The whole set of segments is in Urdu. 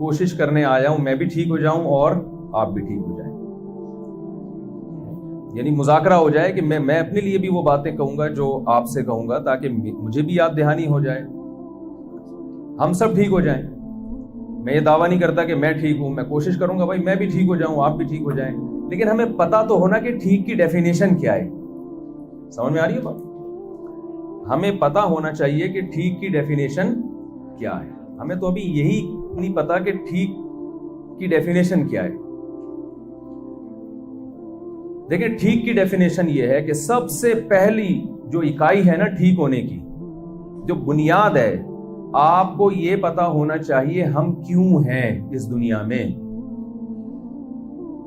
کوشش کرنے آیا ہوں میں بھی ٹھیک ہو جاؤں اور آپ بھی ٹھیک ہو جائیں، یعنی مذاکرہ ہو جائے کہ میں اپنے لیے بھی وہ باتیں کہوں گا جو آپ سے کہوں گا تاکہ مجھے بھی یاد دہانی ہو جائے، ہم سب ٹھیک ہو جائیں۔ میں یہ دعویٰ نہیں کرتا کہ میں ٹھیک ہوں، میں کوشش کروں گا بھائی میں بھی ٹھیک ہو جاؤں آپ بھی ٹھیک ہو جائیں، لیکن ہمیں پتہ تو ہونا کہ ٹھیک کی ڈیفینیشن کیا ہے۔ سمجھ میں آ رہی ہے بات؟ ہمیں پتہ ہونا چاہیے کہ ٹھیک کی ڈیفینیشن کیا ہے۔ ہمیں تو ابھی یہی نہیں پتا کہ ٹھیک کی ڈیفینیشن کیا ہے۔ دیکھیں ٹھیک کی ڈیفینیشن یہ ہے کہ سب سے پہلی جو اکائی ہے نا ٹھیک ہونے کی، جو بنیاد ہے، آپ کو یہ پتا ہونا چاہیے ہم کیوں ہیں اس دنیا میں۔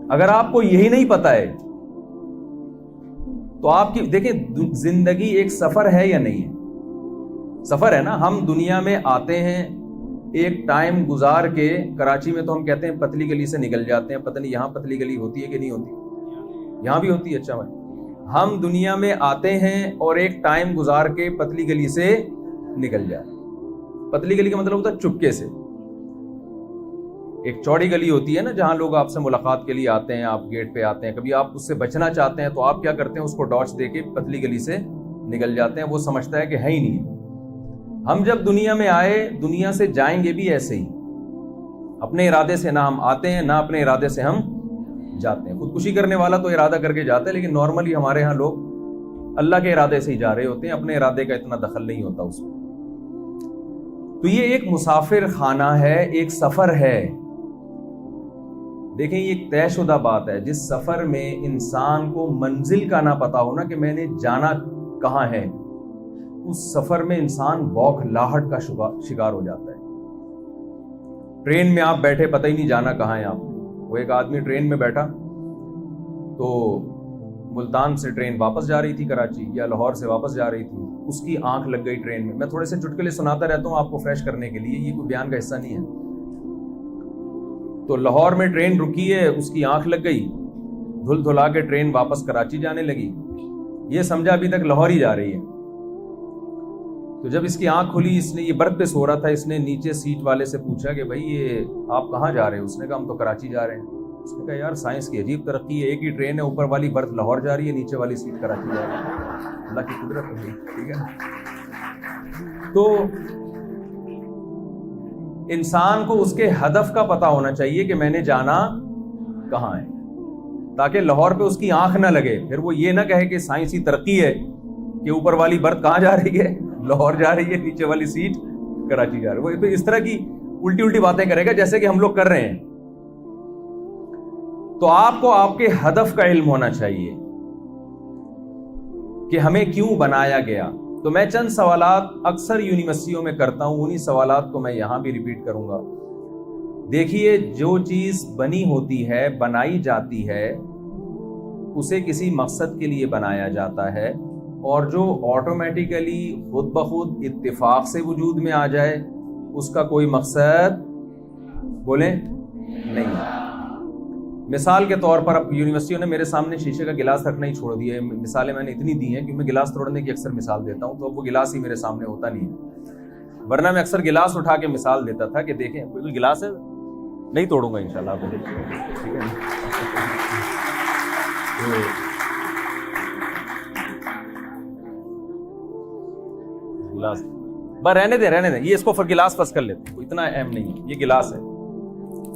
اگر آپ کو یہی نہیں پتا ہے تو آپ کی دیکھیں زندگی ایک سفر ہے یا نہیں ہے؟ سفر ہے نا۔ ہم دنیا میں آتے ہیں، ایک ٹائم گزار کے، کراچی میں تو ہم کہتے ہیں پتلی گلی سے نکل جاتے ہیں، پتہ نہیں یہاں پتلی گلی ہوتی ہے کہ نہیں ہوتی؟ یہاں بھی ہوتی ہے۔ اچھا بھائی، ہم دنیا میں آتے ہیں اور ایک ٹائم گزار کے پتلی گلی سے نکل جاتے ہیں۔ پتلی گلی کا مطلب ہوتا ہے چپکے سے۔ ایک چوڑی گلی ہوتی ہے نا جہاں لوگ آپ سے ملاقات کے لیے آتے ہیں، آپ گیٹ پہ آتے ہیں، کبھی آپ اس سے بچنا چاہتے ہیں تو آپ کیا کرتے ہیں، اس کو ڈاچ دے کے پتلی گلی سے نکل جاتے ہیں، وہ سمجھتا ہے کہ ہے ہی نہیں۔ ہم جب دنیا میں آئے، دنیا سے جائیں گے بھی ایسے ہی، اپنے ارادے سے نہ ہم آتے ہیں نہ اپنے ارادے سے ہم جاتے ہیں۔ خودکشی کرنے والا تو ارادہ کر کے جاتا ہے، لیکن نارملی ہمارے ہاں لوگ اللہ کے ارادے سے ہی جا رہے ہوتے ہیں، اپنے ارادے کا اتنا دخل نہیں ہوتا اس میں۔ تو یہ ایک مسافر خانہ ہے، ایک سفر ہے۔ دیکھیں یہ ایک طے شدہ بات ہے، جس سفر میں انسان کو منزل کا نہ پتا ہونا کہ میں نے جانا کہاں ہے، اس سفر میں انسان بوکھلاہٹ کا شکار ہو جاتا ہے۔ ٹرین میں آپ بیٹھے، پتہ ہی نہیں جانا کہاں ہے آپ۔ وہ ایک آدمی ٹرین میں بیٹھا تو ملتان سے ٹرین واپس جا رہی تھی کراچی، یا لاہور سے واپس جا رہی تھی، اس کی آنکھ لگ گئی ٹرین میں۔ میں تھوڑے سے چٹکلے سناتا رہتا ہوں آپ کو فریش کرنے کے لیے، یہ کوئی بیان کا حصہ نہیں ہے۔ تو لاہور میں ٹرین رکی ہے، اس کی آنکھ لگ گئی، دھل دھلا کے ٹرین واپس کراچی جانے لگی، یہ سمجھا ابھی تک لاہور ہی جا رہی ہے۔ تو جب اس کی آنکھ کھلی، اس نے، یہ برتھ پہ سو رہا تھا، اس نے نیچے سیٹ والے سے پوچھا کہ بھائی یہ آپ کہاں جا رہے ہیں؟ اس نے کہا ہم تو کراچی جا رہے ہیں۔ اس نے کہا یار سائنس کی عجیب ترقی ہے، ایک ہی ٹرین ہے، اوپر والی برتھ لاہور جا رہی ہے، نیچے والی سیٹ کراچی جا رہی ہے۔ اللہ کی قدرت ہے، ٹھیک ہے نا۔ تو انسان کو اس کے ہدف کا پتہ ہونا چاہیے کہ میں نے جانا کہاں ہے، تاکہ لاہور پہ اس کی آنکھ نہ لگے، پھر وہ یہ نہ کہے کہ سائنسی ترقی ہے کہ اوپر والی برتھ کہاں جا رہی ہے، لاہور جا رہی ہے، نیچے والی سیٹ کراچی جا رہی ہے۔ وہ تو اس طرح کی الٹی باتیں کرے گا جیسے کہ ہم لوگ کر رہے ہیں۔ تو آپ کو آپ کے ہدف کا علم ہونا چاہیے کہ ہمیں کیوں بنایا گیا۔ تو میں چند سوالات اکثر یونیورسٹیوں میں کرتا ہوں، انہی سوالات کو میں یہاں بھی ریپیٹ کروں گا۔ دیکھیے جو چیز بنی ہوتی ہے، بنائی جاتی ہے، اسے کسی مقصد کے لیے بنایا جاتا ہے، اور جو آٹومیٹیکلی خود بخود اتفاق سے وجود میں آ جائے اس کا کوئی مقصد بولیں نہیں۔ مثال کے طور پر اب یونیورسٹیوں نے میرے سامنے شیشے کا گلاس رکھنا ہی چھوڑ دیا ہے۔ مثالیں میں نے اتنی دی ہیں کہ میں گلاس توڑنے کی اکثر مثال دیتا ہوں، تو اب وہ گلاس ہی میرے سامنے ہوتا نہیں ہے، ورنہ میں اکثر گلاس اٹھا کے مثال دیتا تھا کہ دیکھیں کوئی گلاس ہے، نہیں توڑوں گا انشاءاللہ آپ کو، ٹھیک ہے۔ گلاس بس رہنے دیں، یہ اس کو گلاس فرض کر لیتے ہیں، اتنا اہم نہیں ہے، یہ گلاس ہے،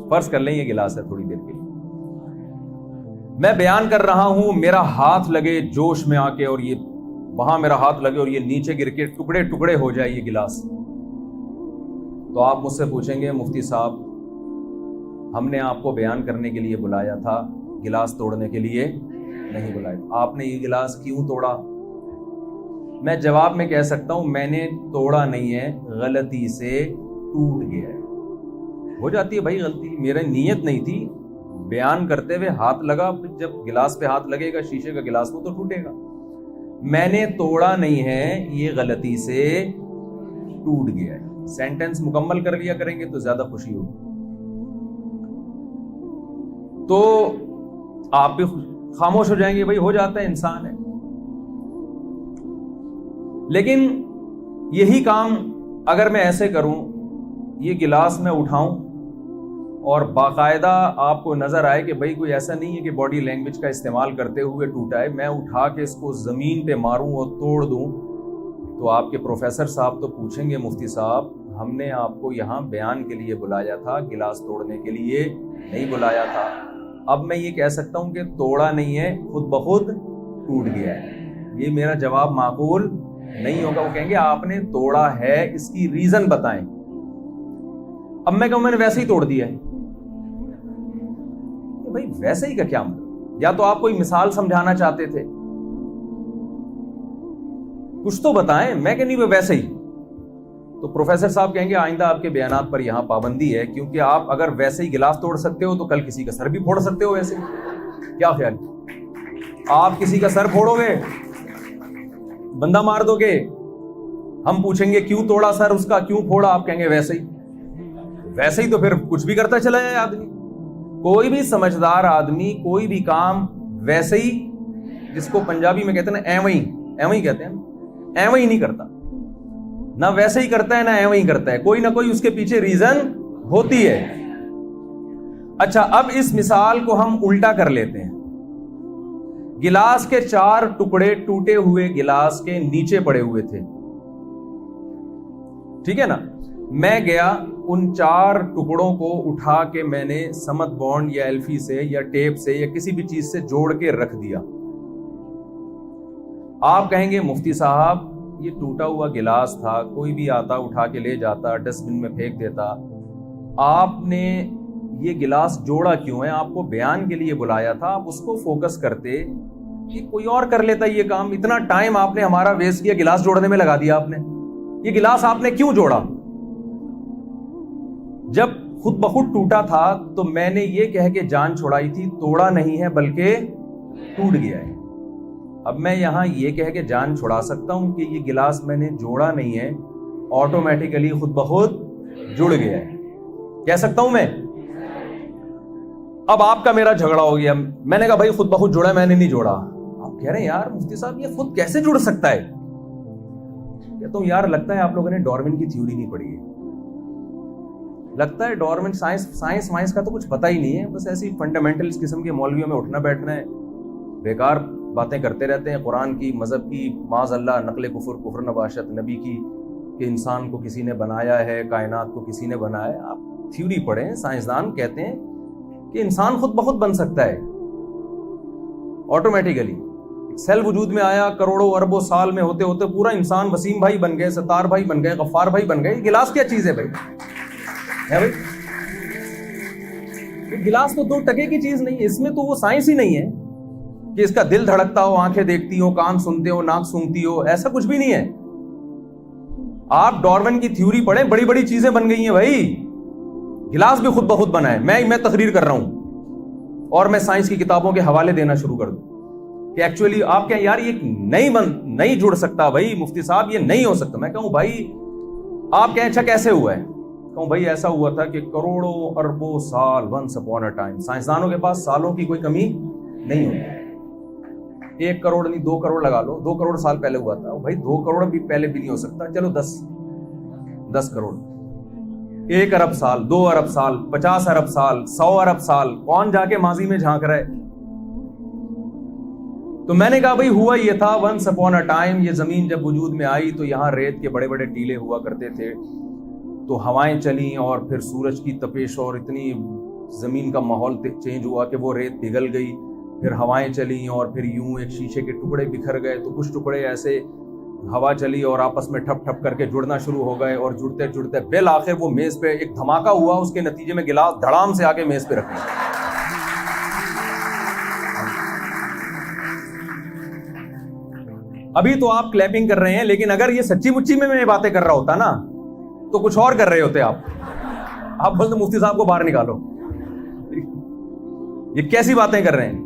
فرض کر لیں یہ گلاس ہے تھوڑی دیر کے لیے۔ میں بیان کر رہا ہوں، میرا ہاتھ لگے جوش میں آ کے، اور یہ وہاں میرا ہاتھ لگے اور یہ نیچے گر کے ٹکڑے ٹکڑے ہو جائے یہ گلاس، تو آپ مجھ سے پوچھیں گے مفتی صاحب ہم نے آپ کو بیان کرنے کے لیے بلایا تھا، گلاس توڑنے کے لیے نہیں بلایا، آپ نے یہ گلاس کیوں توڑا؟ میں جواب میں کہہ سکتا ہوں میں نے توڑا نہیں ہے، غلطی سے ٹوٹ گیا ہے۔ ہو جاتی ہے بھائی غلطی، میری نیت نہیں تھی، بیان کرتے ہوئے ہاتھ لگا، جب گلاس پہ ہاتھ لگے گا شیشے کا گلاس وہ تو ٹوٹے گا۔ میں نے توڑا نہیں ہے، یہ غلطی سے ٹوٹ گیا ہے۔ سینٹنس مکمل کر لیا کریں گے تو زیادہ خوشی ہوگی۔ تو آپ بھی خاموش ہو جائیں گے، بھائی ہو جاتا ہے، انسان ہے۔ لیکن یہی کام اگر میں ایسے کروں، یہ گلاس میں اٹھاؤں اور باقاعدہ آپ کو نظر آئے کہ بھائی کوئی ایسا نہیں ہے کہ باڈی لینگویج کا استعمال کرتے ہوئے ٹوٹا ہے، میں اٹھا کے اس کو زمین پہ ماروں اور توڑ دوں، تو آپ کے پروفیسر صاحب تو پوچھیں گے مفتی صاحب ہم نے آپ کو یہاں بیان کے لیے بلایا تھا، گلاس توڑنے کے لیے نہیں بلایا تھا۔ اب میں یہ کہہ سکتا ہوں کہ توڑا نہیں ہے، خود بخود ٹوٹ گیا ہے، یہ میرا جواب معقول نہیں ہوگا۔ وہ کہیں گے آپ نے توڑا ہے، اس کی ریزن بتائیں۔ اب میں کہوں میں نے ویسے ہی توڑ دیا ہے، بھائی ویسے ہی کا کیا مطلب؟ یا تو آپ کوئی مثال سمجھانا چاہتے تھے، کچھ تو بتائیں۔ میں کہ نہیں ویسے ہی، تو پروفیسر صاحب کہیں گے آئندہ آپ کے بیانات پر یہاں پابندی ہے، کیونکہ آپ اگر ویسے ہی گلاس توڑ سکتے ہو تو کل کسی کا سر بھی پھوڑ سکتے ہو۔ ویسے کیا خیال، آپ کسی کا سر پھوڑو گے، بندہ مار دو گے، ہم پوچھیں گے کیوں توڑا سر اس کا، کیوں پھوڑا، آپ کہیں گے ویسے ہی۔ ویسے ہی تو پھر کچھ بھی کرتا چلا جائے آدمی، کوئی بھی سمجھدار آدمی کوئی بھی کام ویسے ہی، جس کو پنجابی میں کہتے ہیں نا ایویں ہی کہتے ہیں، ایویں ہی نہیں کرتا، نہ ویسے ہی کرتا ہے نہ ایویں ہی کرتا ہے، کوئی نہ کوئی اس کے پیچھے ریزن ہوتی ہے۔ اچھا اب اس مثال کو ہم الٹا کر لیتے ہیں، گلاس کے 4 ٹکڑے ٹوٹے ہوئے گلاس کے نیچے پڑے ہوئے تھے، ٹھیک ہے نا، میں گیا ان 4 ٹکڑوں کو اٹھا کے میں نے سمت بانڈ یا ایلفی سے یا ٹیپ سے یا کسی بھی چیز سے جوڑ کے رکھ دیا۔ آپ کہیں گے مفتی صاحب یہ ٹوٹا ہوا گلاس تھا، کوئی بھی آتا اٹھا کے لے جاتا، ڈسٹ بن میں پھینک دیتا، آپ نے یہ گلاس جوڑا کیوں ہے؟ آپ کو بیان کے لیے بلایا تھا، آپ اس کو فوکس کرتے کہ کوئی اور کر لیتا یہ کام، اتنا ٹائم آپ نے ہمارا ویسٹ کیا، گلاس جوڑنے میں لگا دیا آپ نے، یہ گلاس آپ نے کیوں جوڑا؟ جب خود بخود ٹوٹا تھا تو میں نے یہ کہہ کے جان چھڑائی تھی توڑا نہیں ہے بلکہ ٹوٹ گیا ہے۔ اب میں یہاں یہ کہہ کے جان چھڑا سکتا ہوں کہ یہ گلاس میں نے جوڑا نہیں ہے، آٹومیٹیکلی خود بخود جڑ گیا ہے، کہہ سکتا ہوں میں۔ اب آپ کا میرا جھگڑا ہو گیا، میں نے کہا بھائی خود بخود جڑا، میں نے نہیں جوڑا۔ آپ کہہ رہے ہیں یار مفتی صاحب یہ خود کیسے جڑ سکتا ہے؟ کہتا ہوں یار لگتا ہے آپ لوگوں نے ڈارون کی تھیوری نہیں پڑھی ہے، لگتا ہے ڈارون سائنس کا تو کچھ پتہ ہی نہیں ہے، بس ایسی فنڈامنٹلز قسم کے مولویوں میں اٹھنا بیٹھنا ہے، بیکار باتیں کرتے رہتے ہیں، قرآن کی، مذہب کی، معاذ اللہ نقل کفر نباشت، نبی کی کہ انسان کو کسی نے بنایا ہے، کائنات کو کسی نے بنایا ہے۔ آپ تھیوری پڑھیں، سائنسدان کہتے ہیں کہ انسان خود بخود بن سکتا ہے آٹومیٹیکلی، سیل وجود میں آیا، کروڑوں اربوں سال میں ہوتے ہوتے پورا انسان، وسیم بھائی بن گئے، ستار بھائی بن گئے، غفار بھائی بن گئے۔ یہ گلاس کیا چیز ہے بھائی؟ گلاس تو 2 ٹکے کی چیز نہیں ہے، اس میں تو وہ سائنس ہی نہیں ہے کہ اس کا دل دھڑکتا ہو، آنکھیں دیکھتی ہو، کان سنتے ہو، ناک سونگتی ہو، ایسا کچھ بھی نہیں ہے۔ آپ ڈارون کی تھیوری پڑھیں، بڑی بڑی چیزیں بن گئی ہیں بھائی، گلاس بھی خود بخود بنا ہے۔ میں تقریر کر رہا ہوں اور میں سائنس کی کتابوں کے حوالے دینا شروع کر دوں کہ ایکچولی آپ کہیں یار یہ نہیں جڑ سکتا بھائی مفتی صاحب، یہ نہیں ہو سکتا۔ میں کہوں بھائی آپ کہیں اچھا کیسے ہوا ہے؟ کہوں بھائی ایسا ہوا تھا کہ کروڑوں اربوں سال، ونس اپون اے ٹائم، سائنسدانوں کے پاس سالوں کی کوئی کمی نہیں ہوتی، 1 کروڑ نہیں 2 کروڑ لگا لو، 2 کروڑ سال پہلے ہوا تھا بھائی، 2 کروڑ بھی پہلے بھی نہیں ہو سکتا، چلو 10 کروڑ، 1 ارب سال، 2 ارب سال، 50 ارب سال، 100 ارب سال، کون جا کے ماضی میں جھانک رہا ہے؟ تو میں نے کہا بھائی ہوا یہ تھا، ونس اپون اے ٹائم، یہ زمین جب وجود میں آئی تو یہاں ریت کے بڑے بڑے ٹیلے ہوا کرتے تھے، تو ہوائیں چلیں اور پھر سورج کی تپش اور اتنی زمین کا ماحول چینج ہوا کہ وہ ریت پگھل گئی، پھر ہوائیں چلیں اور پھر یوں ایک شیشے کے ٹکڑے بکھر گئے، تو کچھ ٹکڑے ایسے ہوا چلی اور آپس میں ٹھپ ٹھپ کر کے جڑنا شروع ہو گئے، اور جڑتے جڑتے بالآخر وہ میز پہ ایک دھماکہ ہوا، اس کے نتیجے میں گلاس دھڑام سے آ کے میز پہ رکھ دیا۔ ابھی تو آپ کلیپنگ کر رہے ہیں، لیکن اگر یہ سچی مچی میں یہ باتیں کر رہا ہوتا نا تو کچھ اور کر رہے ہوتے آپ بولتے مفتی صاحب کو باہر نکالو، یہ کیسی باتیں کر رہے ہیں،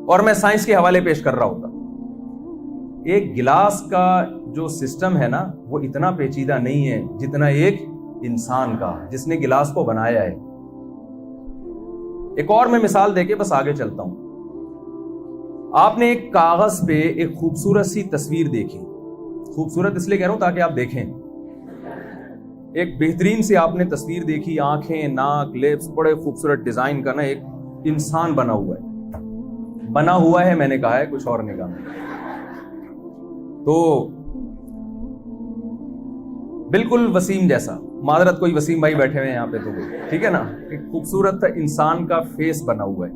اور میں سائنس کے حوالے پیش کر رہا ہوتا۔ ایک گلاس کا جو سسٹم ہے نا وہ اتنا پیچیدہ نہیں ہے جتنا ایک انسان کا جس نے گلاس کو بنایا ہے۔ ایک اور میں مثال دے کے بس آگے چلتا ہوں۔ آپ نے ایک کاغذ پہ ایک خوبصورت سی تصویر دیکھی، خوبصورت اس لیے کہہ رہا ہوں تاکہ آپ دیکھیں، ایک بہترین سی آپ نے تصویر دیکھی, آنکھیں, ناک, لپس, بڑے خوبصورت ڈیزائن کا نا ایک انسان بنا ہوا ہے. بنا ہوا ہے میں نے کہا ہے, کچھ اور نے کہا. تو بالکل وسیم جیسا, معذرت کوئی وسیم بھائی بیٹھے ہوئے ہیں یہاں پہ تو ٹھیک ہے نا, ایک خوبصورت انسان کا فیس بنا ہوا ہے.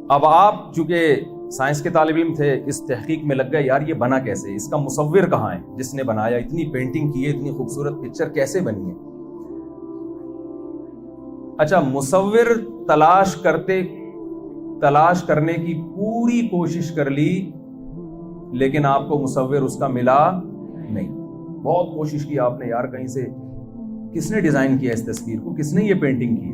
اب آپ چونکہ سائنس کے طالب علم تھے, اس تحقیق میں لگ گئے یار یہ بنا کیسے, اس کا مصور کہاں ہے جس نے بنایا, اتنی پینٹنگ کی ہے, اتنی خوبصورت پکچر کیسے بنی ہے. اچھا, مصور تلاش کرنے کی پوری کوشش کر لی, لیکن آپ کو مصور اس کا ملا نہیں. بہت کوشش کی آپ نے, یار کہیں سے کس نے ڈیزائن کیا اس تصویر کو, کس نے یہ پینٹنگ کی.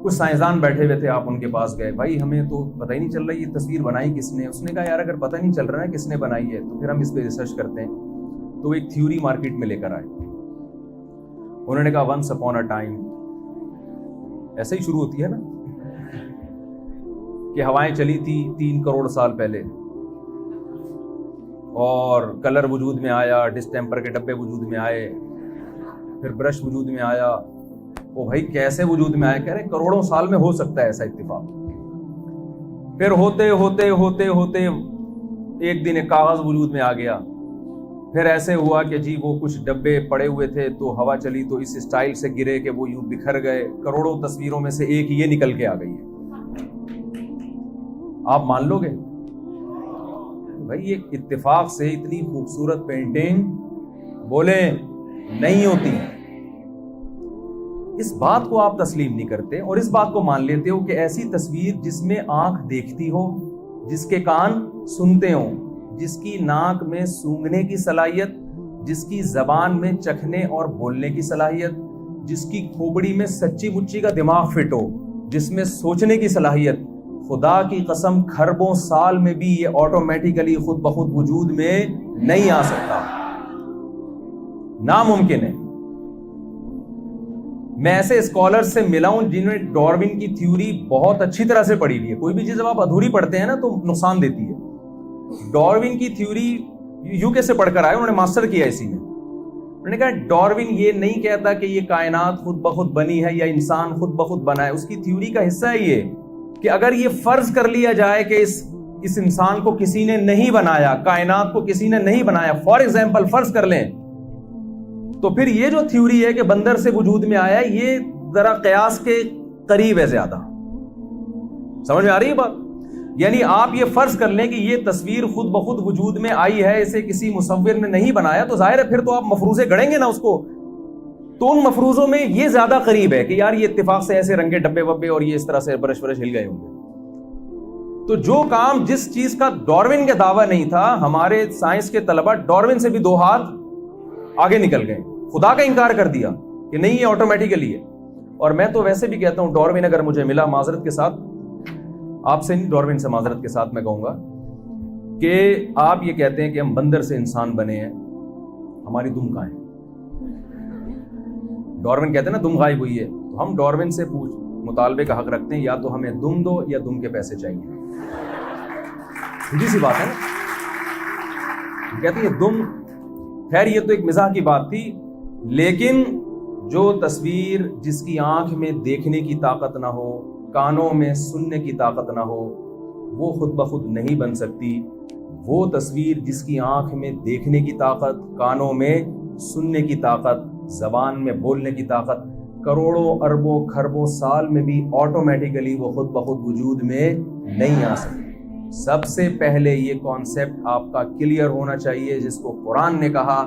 کچھ سائنسدان بیٹھے ہوئے تھے, آپ ان کے پاس گئے, بھائی ہمیں تو پتہ ہی نہیں چل رہا یہ تصویر بنائی کس نے. اس نے کہا یار اگر پتہ نہیں چل رہا ہے کس نے بنائی ہے تو پھر ہم اس پہ ریسرچ کرتے ہیں. تو ایک تھیوری مارکیٹ میں لے کر آئے. انہوں نے کہا ونس اپون اے ٹائم, ایسے ہی شروع ہوتی ہے نا, کہ ہوائیں چلی تھی 3 کروڑ سال پہلے, اور کلر وجود میں آیا, ڈسٹیمپر کے ڈبے وجود میں آئے, پھر برش وجود میں آیا. وہ بھائی کیسے وجود میں آئے, کہہ رہے کروڑوں سال میں ہو سکتا ہے ایسا اتفاق. پھر ہوتے ہوتے ہوتے ہوتے ایک دن ایک کاغذ وجود میں آ گیا. پھر ایسے ہوا کہ جی وہ کچھ ڈبے پڑے ہوئے تھے تو ہوا چلی تو اس اسٹائل سے گرے کہ وہ یوں بکھر گئے. کروڑوں تصویروں میں سے ایک یہ نکل کے آ گئی ہے. آپ مان لو گے بھائی یہ اتفاق سے اتنی خوبصورت پینٹنگ بولیں نہیں ہوتی. اس بات کو آپ تسلیم نہیں کرتے اور اس بات کو مان لیتے ہو کہ ایسی تصویر جس میں آنکھ دیکھتی ہو, جس کے کان سنتے ہوں, جس کی ناک میں سونگھنے کی صلاحیت, جس کی زبان میں چکھنے اور بولنے کی صلاحیت, جس کی کھوپڑی میں سچی مچی کا دماغ فٹ ہو, جس میں سوچنے کی صلاحیت, خدا کی قسم کھربوں سال میں بھی یہ آٹومیٹیکلی خود بخود وجود میں نہیں آ سکتا, ناممکن ہے. میں ایسے اسکالر سے ملا ہوں جنہوں نے ڈاروین کی تھیوری بہت اچھی طرح سے پڑھی ہوئی ہے. کوئی بھی چیز جب آپ ادھوری پڑھتے ہیں نا تو نقصان دیتی ہے. ڈاروین کی تھیوری UK سے پڑھ کر آئے, انہوں نے ماسٹر کیا اسی میں. انہوں نے کہا ڈاروین یہ نہیں کہتا کہ یہ کائنات خود بخود بنی ہے یا انسان خود بخود بنا ہے. اس کی تھیوری کا حصہ ہے یہ کہ اگر یہ فرض کر لیا جائے کہ اس انسان کو کسی نے نہیں بنایا, کائنات کو کسی نے نہیں بنایا, فار ایگزامپل فرض کر لیں, تو پھر یہ جو تھیوری ہے کہ بندر سے وجود میں آیا, یہ ذرا قیاس کے قریب ہے زیادہ. سمجھ میں آ رہی ہے بات؟ یعنی آپ یہ فرض کر لیں کہ یہ تصویر خود بخود وجود میں آئی ہے, اسے کسی مصور نے نہیں بنایا, تو ظاہر ہے پھر تو آپ مفروضے گڑیں گے نا اس کو. تو ان مفروضوں میں یہ زیادہ قریب ہے کہ یار یہ اتفاق سے ایسے رنگے ڈبے وبے اور یہ اس طرح سے برش برش ہل گئے ہوں گے. تو جو کام جس چیز کا ڈاروین کا دعویٰ نہیں تھا, ہمارے سائنس کے طلبہ ڈاروین سے بھی 2 ہاتھ آگے نکل گئے, خدا کا انکار کر دیا کہ نہیں یہ آٹومیٹیکلی ہے. اور میں تو ویسے بھی کہتا ہوں ڈاروین اگر مجھے ملا, معذرت کے ساتھ آپ سے نہیں, ڈاروین سے معذرت کے ساتھ میں کہوں گا کہ آپ یہ کہتے ہیں کہ ہم بندر سے انسان بنے ہیں, ہماری دم کہاں ہے؟ ڈاروین کہتے ہیں نا دم غائب ہوئی ہے, تو ہم ڈاروین سے مطالبے کا حق رکھتے ہیں, یا تو ہمیں دم دو یا دم کے پیسے چاہیے. سیدھی سی بات ہے نا. کہتے ہیں دم, خیر یہ تو ایک مزاح کی بات تھی, لیکن جو تصویر جس کی آنکھ میں دیکھنے کی طاقت نہ ہو, کانوں میں سننے کی طاقت نہ ہو, وہ خود بخود نہیں بن سکتی. وہ تصویر جس کی آنکھ میں دیکھنے کی طاقت, کانوں میں سننے کی طاقت, زبان میں بولنے کی طاقت, کروڑوں اربوں کھربوں سال میں بھی آٹومیٹیکلی وہ خود بخود وجود میں نہیں آ سکتی. سب سے پہلے یہ کانسیپٹ آپ کا کلیئر ہونا چاہیے, جس کو قرآن نے کہا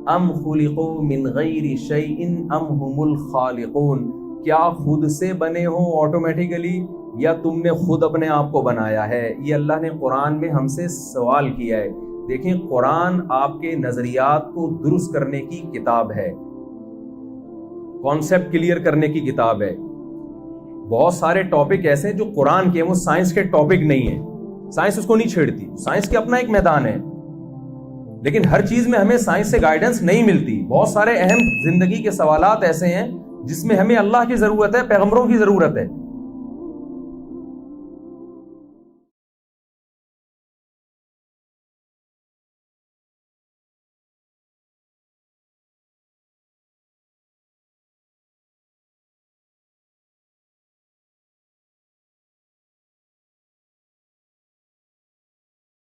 ام خلقوا من غیر شیء ام هم الخالقون. کیا خود سے بنے ہو آٹومیٹیکلی یا تم نے خود اپنے آپ کو بنایا ہے؟ یہ اللہ نے قرآن میں ہم سے سوال کیا ہے. دیکھیں قرآن آپ کے نظریات کو درست کرنے کی کتاب ہے, کانسیپٹ کلیئر کرنے کی کتاب ہے. بہت سارے ٹاپک ایسے ہیں جو قرآن کے, وہ سائنس کے ٹاپک نہیں ہیں, سائنس اس کو نہیں چھیڑتی, سائنس کے اپنا ایک میدان ہے, لیکن ہر چیز میں ہمیں سائنس سے گائیڈنس نہیں ملتی. بہت سارے اہم زندگی کے سوالات ایسے ہیں جس میں ہمیں اللہ کی ضرورت ہے, پیغمبروں کی ضرورت ہے.